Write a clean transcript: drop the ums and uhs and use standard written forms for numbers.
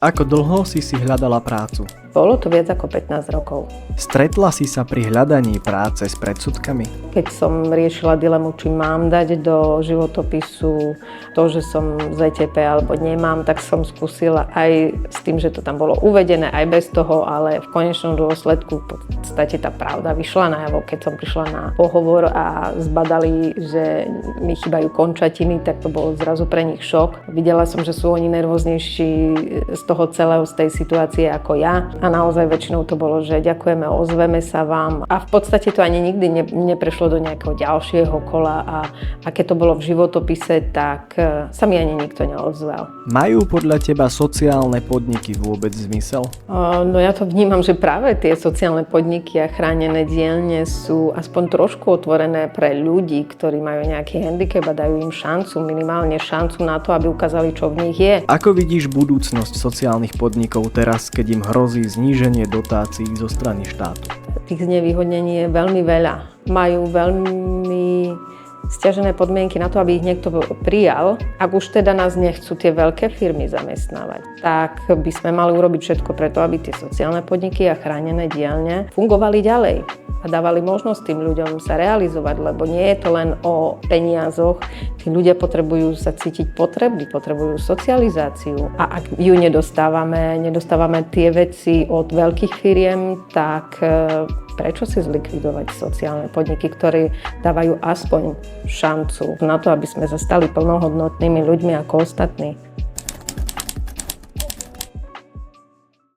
Ako dlho si hľadala prácu? Bolo to viac ako 15 rokov. Stretla si sa pri hľadaní práce s predsudkami? Keď som riešila dilemu, či mám dať do životopisu to, že som z ETP alebo nemám, tak som skúsila aj s tým, že to tam bolo uvedené, aj bez toho, ale v konečnom dôsledku v podstate tá pravda vyšla najavo. Keď som prišla na pohovor a zbadali, že mi chýbajú končatiny, tak to bol zrazu pre nich šok. Videla som, že sú oni nervóznejší z toho celého, z tej situácie ako ja. A naozaj väčšinou to bolo, že ďakujeme, ozveme sa vám. A v podstate to ani nikdy neprešlo do nejakého ďalšieho kola a keď to bolo v životopise, tak sa mi ani nikto neozval. Majú podľa teba sociálne podniky vôbec zmysel? No ja to vnímam, že práve tie sociálne podniky a chránené dielne sú aspoň trošku otvorené pre ľudí, ktorí majú nejaký handicap a dajú im šancu, minimálne šancu na to, aby ukázali, čo v nich je. Ako vidíš budúcnosť sociálnych podnikov teraz, keď im hrozí zníženie dotácií zo strany štátu? Tých znevýhodnení je veľmi veľa. Majú veľmi sťažené podmienky na to, aby ich niekto prijal. Ak už teda nás nechcú tie veľké firmy zamestnávať, tak by sme mali urobiť všetko preto, aby tie sociálne podniky a chránené dielne fungovali ďalej a dávali možnosť tým ľuďom sa realizovať, lebo nie je to len o peniazoch. Tí ľudia potrebujú sa cítiť potrební, potrebujú socializáciu. A ak ju nedostávame tie veci od veľkých firiem, tak prečo si zlikvidovať sociálne podniky, ktoré dávajú aspoň šancu na to, aby sme sa stali plnohodnotnými ľuďmi ako ostatní?